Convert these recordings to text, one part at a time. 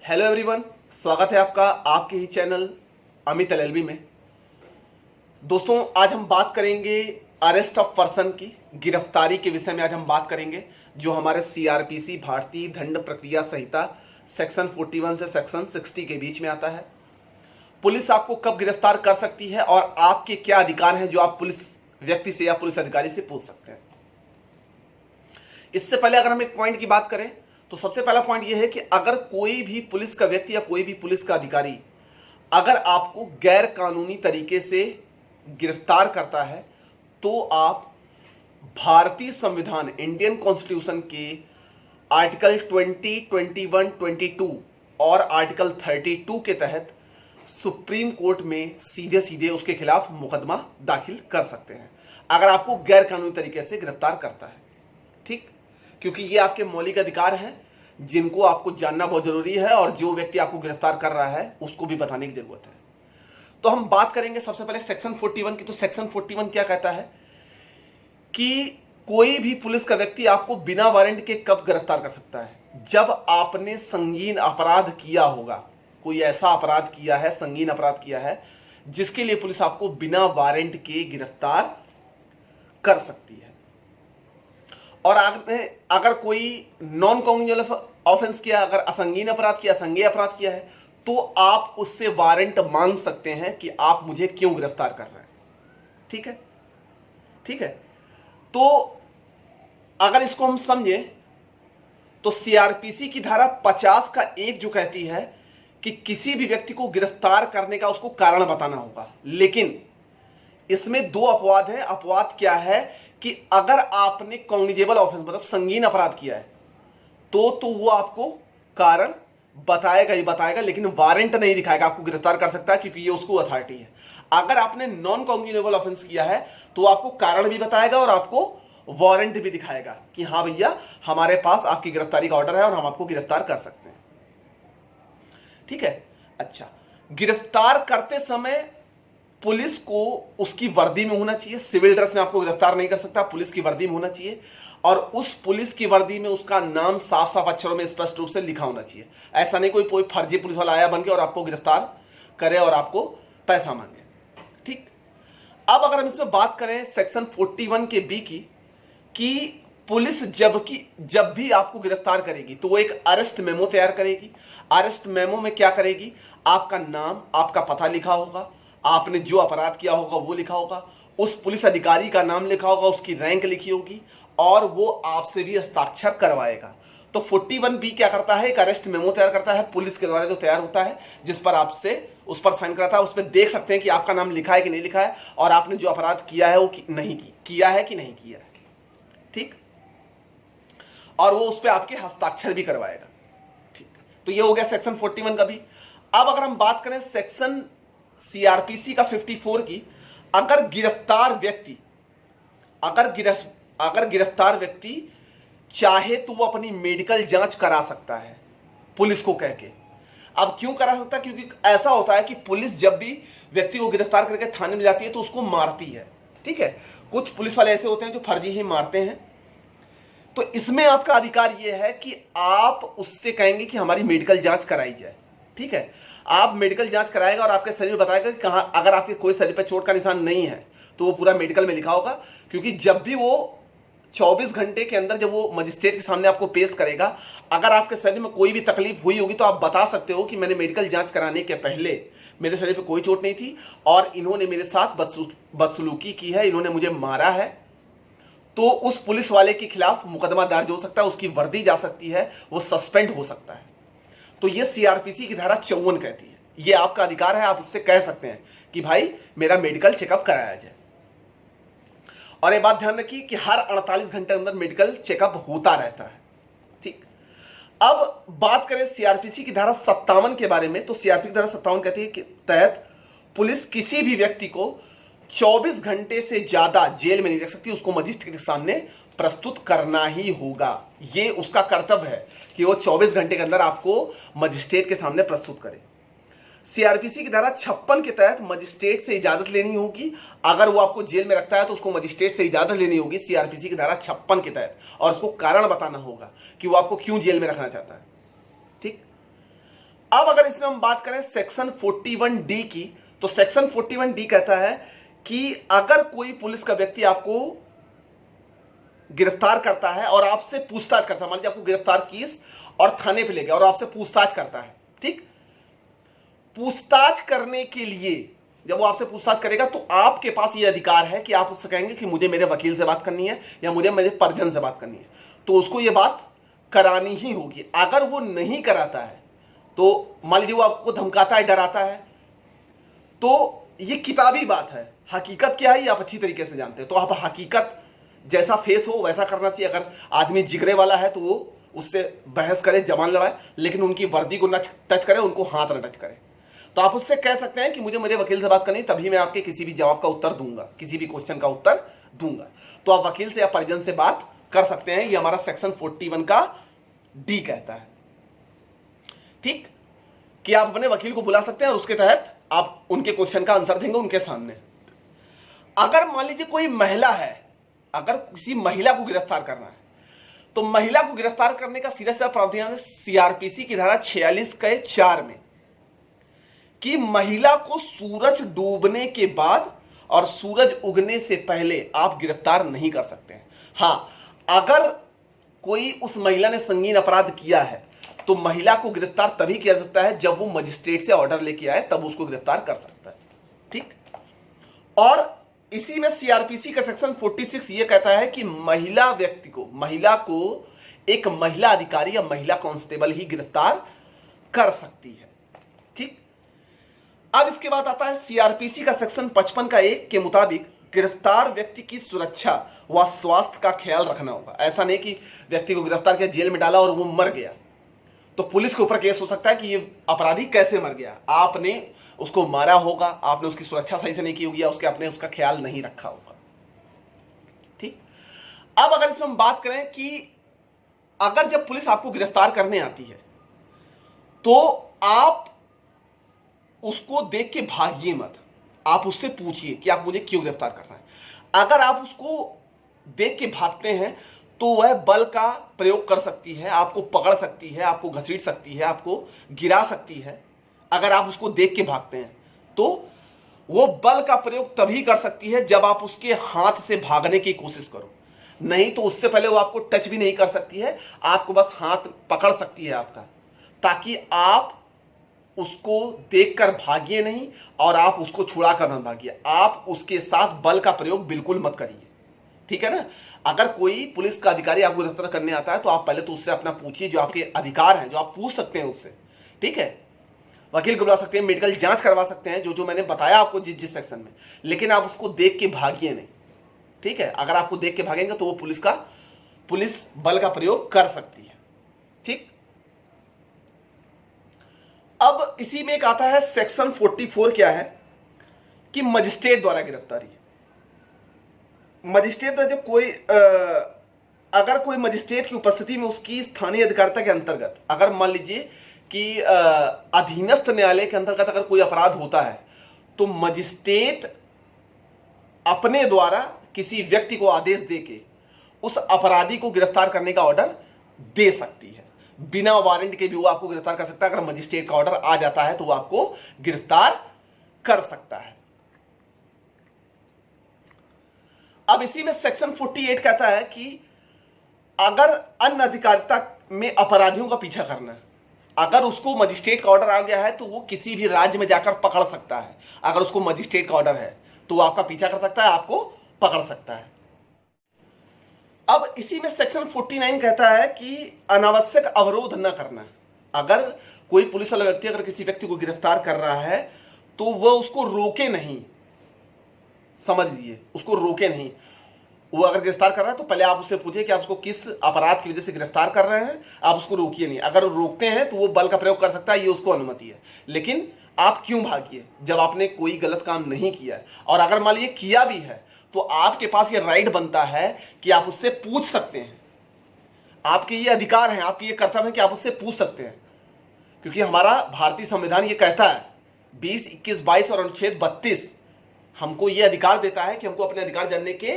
Hello everyone, स्वागत है आपका आपके ही चैनल अमित एलएलबी में। दोस्तों, आज हम बात करेंगे अरेस्ट ऑफ पर्सन की, गिरफ्तारी के विषय में आज हम बात करेंगे, जो हमारे सीआरपीसी भारतीय दंड प्रक्रिया संहिता सेक्शन 41 से सेक्शन 60 के बीच में आता है। पुलिस आपको कब गिरफ्तार कर सकती है और आपके क्या अधिकार हैं जो आप पुलिस व्यक्ति से या पुलिस अधिकारी से पूछ सकते हैं। इससे पहले अगर हम एक पॉइंट की बात करें तो सबसे पहला पॉइंट यह है कि अगर कोई भी पुलिस का व्यक्ति या कोई भी पुलिस का अधिकारी अगर आपको गैर कानूनी तरीके से गिरफ्तार करता है तो आप भारतीय संविधान इंडियन कॉन्स्टिट्यूशन के आर्टिकल 20, 21, 22 और आर्टिकल 32 के तहत सुप्रीम कोर्ट में सीधे सीधे उसके खिलाफ मुकदमा दाखिल कर सकते हैं अगर आपको गैर कानूनी तरीके से गिरफ्तार करता है। ठीक, क्योंकि ये आपके मौलिक अधिकार हैं जिनको आपको जानना बहुत जरूरी है और जो व्यक्ति आपको गिरफ्तार कर रहा है उसको भी बताने की जरूरत है। तो हम बात करेंगे सबसे पहले सेक्शन 41 की। तो सेक्शन 41 क्या कहता है कि कोई भी पुलिस का व्यक्ति आपको बिना वारंट के कब गिरफ्तार कर सकता है, जब आपने संगीन अपराध किया होगा। कोई ऐसा अपराध किया है, संगीन अपराध किया है जिसके लिए पुलिस आपको बिना वारंट के गिरफ्तार कर सकती है। और अगर कोई नॉन कॉग्निजेबल ऑफेंस किया, अगर असंगीन अपराध किया, असंज्ञेय अपराध किया है, तो आप उससे वारंट मांग सकते हैं कि आप मुझे क्यों गिरफ्तार कर रहे हैं। ठीक है, ठीक है। तो अगर इसको हम समझें तो सीआरपीसी की धारा 50 का 1 जो कहती है कि किसी भी व्यक्ति को गिरफ्तार करने का उसको कारण बताना होगा, लेकिन इसमें 2 अपवाद है। अपवाद क्या है कि अगर आपने कॉग्निजेबल ऑफेंस मतलब संगीन अपराध किया है तो वो आपको कारण बताएगा ही बताएगा, लेकिन वारंट नहीं दिखाएगा, आपको गिरफ्तार कर सकता है क्योंकि ये उसको अथॉरिटी है। अगर आपने नॉन कॉग्निजेबल ऑफेंस किया है तो आपको कारण भी बताएगा और आपको वारंट भी दिखाएगा कि हाँ भैया, हमारे पास आपकी गिरफ्तारी का ऑर्डर है और हम आपको गिरफ्तार कर सकते हैं। ठीक है। अच्छा, गिरफ्तार करते समय पुलिस को उसकी वर्दी में होना चाहिए। सिविल ड्रेस में आपको गिरफ्तार नहीं कर सकता, पुलिस की वर्दी में होना चाहिए और उस पुलिस की वर्दी में उसका नाम साफ साफ अक्षरों में स्पष्ट रूप से लिखा होना चाहिए। ऐसा नहीं कोई फर्जी पुलिस वाला आया बन के और आपको गिरफ्तार करे और आपको पैसा मांगे। ठीक। अब अगर हम इसमें बात करें सेक्शन 41 के बी की, कि पुलिस जब भी आपको गिरफ्तार करेगी तो वो एक अरेस्ट मेमो तैयार करेगी। अरेस्ट मेमो में क्या करेगी, आपका नाम, आपका पता लिखा होगा, आपने जो अपराध किया होगा वो लिखा होगा, उस पुलिस अधिकारी का नाम लिखा होगा, उसकी रैंक लिखी होगी और वो आपसे भी हस्ताक्षर करवाएगा। तो 41 बी क्या करता है, एक अरेस्ट मेमो तैयार करता है पुलिस के द्वारा, जो तैयार होता है, जिस पर आपसे उस पर साइन कराता है। उसमें देख सकते हैं कि आपका नाम लिखा है कि नहीं लिखा है और आपने जो अपराध किया है वो नहीं किया है कि नहीं किया है। ठीक। और वो उस पर आपके हस्ताक्षर भी करवाएगा। ठीक। तो ये हो गया सेक्शन 41 का भी। अब अगर हम बात करें सेक्शन सीआरपीसी का 54 की, अगर गिरफ्तार व्यक्ति चाहे तो वो अपनी मेडिकल जांच करा सकता है पुलिस को कह के। अब क्यों करा सकता है, क्योंकि ऐसा होता है कि पुलिस जब भी व्यक्ति को गिरफ्तार करके थाने में जाती है तो उसको मारती है। ठीक है, कुछ पुलिस वाले ऐसे होते हैं जो फर्जी ही मारते हैं। तो इसमें आपका अधिकार यह है कि आप उससे कहेंगे कि हमारी मेडिकल जांच कराई जाए। ठीक है, आप मेडिकल जांच कराएगा और आपके शरीर में बताएगा कि कहां, अगर आपके कोई शरीर पर चोट का निशान नहीं है तो वो पूरा मेडिकल में लिखा होगा। क्योंकि जब भी वो 24 घंटे के अंदर जब वो मजिस्ट्रेट के सामने आपको पेश करेगा, अगर आपके शरीर में कोई भी तकलीफ हुई होगी तो आप बता सकते हो कि मैंने मेडिकल जांच कराने के पहले मेरे शरीर पर कोई चोट नहीं थी और इन्होंने मेरे साथ बदसलूकी की है, इन्होंने मुझे मारा है। तो उस पुलिस वाले के खिलाफ मुकदमा दर्ज हो सकता है, उसकी वर्दी जा सकती है, वो सस्पेंड हो सकता है। तो ये सीआरपीसी की धारा 54 कहती है, ये आपका अधिकार है, आप उससे कह सकते हैं कि भाई मेरा मेडिकल चेकअप कराया जाए। और ये बात ध्यान रखिए कि हर 48 घंटे अंदर मेडिकल चेकअप होता रहता है। ठीक। अब बात करें सीआरपीसी की धारा 57 के बारे में, तो सीआरपीसी की धारा 57 कहती है कि तहत पुलिस किसी भी व्यक्ति को 24 घंटे से ज्यादा जेल में नहीं रख सकती, उसको मजिस्ट्रेट के सामने प्रस्तुत करना ही होगा। ये उसका कर्तव्य है कि वो 24 घंटे के अंदर आपको मजिस्ट्रेट के सामने प्रस्तुत करे। सीआरपीसी की धारा 56 के तहत मजिस्ट्रेट से इजाजत लेनी होगी। अगर वो आपको जेल में रखता है तो उसको मजिस्ट्रेट से इजाजत लेनी होगी सीआरपीसी की धारा 56 के तहत, और उसको कारण बताना होगा कि वो आपको क्यों जेल में रखना चाहता है। ठीक। अब अगर इसमें हम बात करें सेक्शन 41D की, तो सेक्शन 41D कहता है कि अगर कोई पुलिस का व्यक्ति आपको गिरफ्तार करता है और आपसे पूछताछ करता है, मान लीजिए आपको गिरफ्तार किस और थाने पे ले गया और आपसे पूछताछ करता है, ठीक, पूछताछ करने के लिए जब वो आपसे पूछताछ करेगा तो आपके पास ये अधिकार है कि आप उससे कहेंगे कि मुझे मेरे वकील से बात करनी है या मुझे मेरे परिजन से बात करनी है, तो उसको ये बात करानी ही होगी। अगर वो नहीं कराता है तो मान लीजिए वो आपको धमकाता है, डराता है, तो ये किताबी बात है। हकीकत क्या है ये आप अच्छी तरीके से जानते हैं, तो आप हकीकत जैसा फेस हो वैसा करना चाहिए। अगर आदमी जिगरे वाला है तो वो उससे बहस करे, जबान लड़ाए, लेकिन उनकी वर्दी को न टच करे, उनको हाथ न टच करे। तो आप उससे कह सकते हैं कि मुझे मेरे वकील से बात करनी, तभी मैं आपके किसी भी जवाब का उत्तर दूंगा, किसी भी क्वेश्चन का उत्तर दूंगा। तो आप वकील से या परिजन से बात कर सकते हैं, ये हमारा सेक्शन 41 का डी कहता है, ठीक, कि आप अपने वकील को बुला सकते हैं और उसके तहत आप उनके क्वेश्चन का आंसर देंगे उनके सामने। अगर मान लीजिए कोई महिला है, अगर किसी महिला को गिरफ्तार करना है, तो महिला को गिरफ्तार करने का सीधा सीधा प्रावधान है सीआरपीसी की धारा 46(4) में, कि महिला को सूरज डूबने के बाद और सूरज उगने से पहले आप गिरफ्तार नहीं कर सकते हैं। हां, अगर कोई उस महिला ने संगीन अपराध किया है तो महिला को गिरफ्तार तभी किया जा सकता है जब वो मजिस्ट्रेट से ऑर्डर लेके आए, तब उसको गिरफ्तार कर सकता है, ठीक। और इसी में सीआरपीसी का सेक्शन 46 ये कहता है कि महिला को एक महिला अधिकारी या महिला कांस्टेबल ही गिरफ्तार कर सकती है, ठीक। अब इसके बाद आता है सीआरपीसी का सेक्शन 55 का 1 के मुताबिक गिरफ्तार व्यक्ति की सुरक्षा व स्वास्थ्य का ख्याल रखना होगा। ऐसा नहीं कि व्यक्ति को गिरफ्तार किया, जेल में डाला और वो मर गया, तो पुलिस के ऊपर केस हो सकता है कि ये अपराधी कैसे मर गया, आपने उसको मारा होगा, आपने उसकी सुरक्षा सही से नहीं की होगी या आपने उसका ख्याल नहीं रखा होगा, ठीक। अब अगर इसमें हम बात करें कि अगर जब पुलिस आपको गिरफ्तार करने आती है तो आप उसको देख के भागिए मत, आप उससे पूछिए कि आप मुझे क्यों गिरफ्तार कर रहे हैं। अगर आप उसको देख के भागते हैं तो वह बल का प्रयोग कर सकती है, आपको पकड़ सकती है, आपको घसीट सकती है, आपको गिरा सकती है। अगर आप उसको देख के भागते हैं तो वो बल का प्रयोग तभी कर सकती है जब आप उसके हाथ से भागने की कोशिश करो, नहीं तो उससे पहले वो आपको टच भी नहीं कर सकती है, आपको बस हाथ पकड़ सकती है आपका, ताकि आप उसको देखकर भागिए नहीं और आप उसको छुड़ा कर न भागिए, आप उसके साथ बल का प्रयोग बिल्कुल मत करिए, ठीक है ना। अगर कोई पुलिस का अधिकारी आपको गिरफ्तार करने आता है तो आप पहले तो उससे अपना पूछिए, जो आपके अधिकार हैं, जो आप पूछ सकते हैं उससे, ठीक है। वकील को बुला सकते हैं, मेडिकल जांच करवा सकते हैं, जो जो मैंने बताया आपको जिस सेक्शन में, लेकिन आप उसको देख के भागिए नहीं, ठीक है। अगर आपको देख के भागेंगे तो वो पुलिस बल का प्रयोग कर सकती है, ठीक। अब इसी में एक आता है सेक्शन 44, क्या है कि मजिस्ट्रेट द्वारा गिरफ्तारी। मजिस्ट्रेट जब कोई अगर कोई मजिस्ट्रेट की उपस्थिति में उसकी स्थानीय अधिकारिता के अंतर्गत, अगर मान लीजिए कि अधीनस्थ न्यायालय के अंतर्गत अगर कोई अपराध होता है तो मजिस्ट्रेट अपने द्वारा किसी व्यक्ति को आदेश देके उस अपराधी को गिरफ्तार करने का ऑर्डर दे सकती है, बिना वारंट के भी वो आपको गिरफ्तार कर सकता है। अगर मजिस्ट्रेट का ऑर्डर आ जाता है तो वो आपको गिरफ्तार कर सकता है। अब इसी में सेक्शन 48 कहता है कि अगर अन्य अधिकारिता में अपराधियों का पीछा करना है, अगर उसको मजिस्ट्रेट का ऑर्डर आ गया है तो वो किसी भी राज्य में जाकर पकड़ सकता है। अगर उसको मजिस्ट्रेट का ऑर्डर है तो वो आपका पीछा कर सकता है, आपको पकड़ सकता है। अब इसी में सेक्शन 49 कहता है कि अनावश्यक अवरोध न करना। अगर कोई पुलिस वाला व्यक्ति अगर किसी व्यक्ति को गिरफ्तार कर रहा है तो वह उसको रोके नहीं, समझ लीजिए, उसको रोके नहीं। वो अगर गिरफ्तार कर रहा है तो पहले आप उससे पूछिए कि आप उसको किस अपराध की वजह से गिरफ्तार कर रहे हैं, आप उसको रोकिए नहीं। अगर रोकते हैं तो वो बल का प्रयोग कर सकता है, ये उसको अनुमति है, लेकिन आप क्यों भागिए जब आपने कोई गलत काम नहीं किया है। और अगर मान लीजिए किया भी है तो आपके पास ये राइट बनता है कि आप उससे पूछ सकते हैं, आपके ये अधिकार हैं, आपकी ये कर्तव्य है कि आप उससे पूछ सकते हैं, क्योंकि हमारा भारतीय संविधान ये कहता है 20, 21, 22 और अनुच्छेद 32 हमको ये अधिकार देता है कि हमको अपने अधिकार जानने के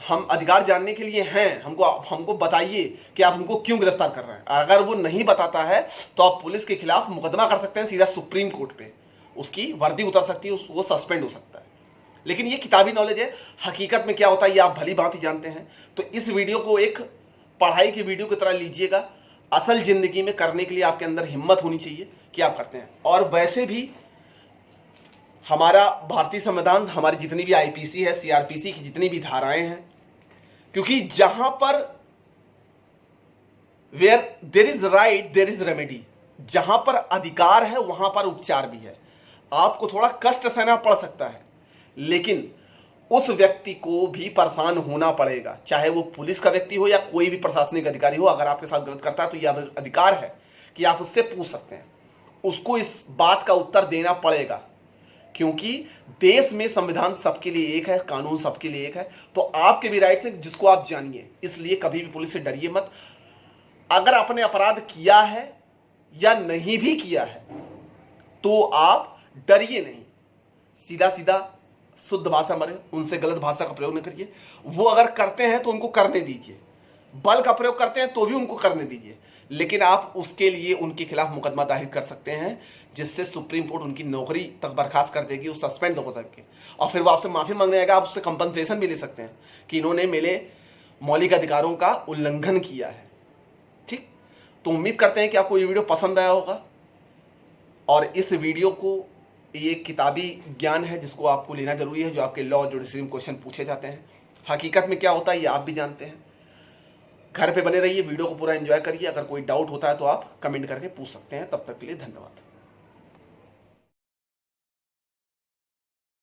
हम अधिकार जानने के लिए हैं, हमको बताइए कि आप हमको क्यों गिरफ्तार कर रहे हैं। अगर वो नहीं बताता है तो आप पुलिस के खिलाफ मुकदमा कर सकते हैं सीधा सुप्रीम कोर्ट पे, उसकी वर्दी उतर सकती है, वो सस्पेंड हो सकता है। लेकिन ये किताबी नॉलेज है, हकीकत में क्या होता है ये आप भली भांति जानते हैं। तो इस वीडियो को एक पढ़ाई की वीडियो की तरह लीजिएगा। असल जिंदगी में करने के लिए आपके अंदर हिम्मत होनी चाहिए कि आप करते हैं। और वैसे भी हमारा भारतीय संविधान, हमारी जितनी भी आईपीसी है, सीआरपीसी की जितनी भी धाराएं हैं, क्योंकि जहां पर where there is right there is remedy, जहां पर अधिकार है वहां पर उपचार भी है। आपको थोड़ा कष्ट सहना पड़ सकता है, लेकिन उस व्यक्ति को भी परेशान होना पड़ेगा, चाहे वो पुलिस का व्यक्ति हो या कोई भी प्रशासनिक अधिकारी हो। अगर आपके साथ गलत करता है तो यह अधिकार है कि आप उससे पूछ सकते हैं, उसको इस बात का उत्तर देना पड़ेगा, क्योंकि देश में संविधान सबके लिए एक है, कानून सबके लिए एक है। तो आपके भी राइट्स हैं जिसको आप जानिए। इसलिए कभी भी पुलिस से डरिए मत। अगर आपने अपराध किया है या नहीं भी किया है तो आप डरिए नहीं, सीधा सीधा शुद्ध भाषा में, उनसे गलत भाषा का प्रयोग न करिए। वो अगर करते हैं तो उनको करने दीजिए, बल का प्रयोग करते हैं तो भी उनको करने दीजिए, लेकिन आप उसके लिए उनके खिलाफ मुकदमा दायर कर सकते हैं, जिससे सुप्रीम कोर्ट उनकी नौकरी तक बर्खास्त कर देगी, वो सस्पेंड हो सकते हैं। और फिर वो आपसे माफी मांगने आएगा, आप उससे कंपनसेशन भी ले सकते हैं कि इन्होंने मेरे मौलिक अधिकारों का उल्लंघन किया है। ठीक, तो उम्मीद करते हैं कि आपको ये वीडियो पसंद आया होगा। और इस वीडियो को, ये किताबी ज्ञान है जिसको आपको लेना जरूरी है, जो आपके लॉ जुडिशरी क्वेश्चन पूछे जाते हैं। हकीकत में क्या होता है ये आप भी जानते हैं। घर पे बने रहिए, वीडियो को पूरा एंजॉय करिए। अगर कोई डाउट होता है तो आप कमेंट करके पूछ सकते हैं। तब तक के लिए धन्यवाद।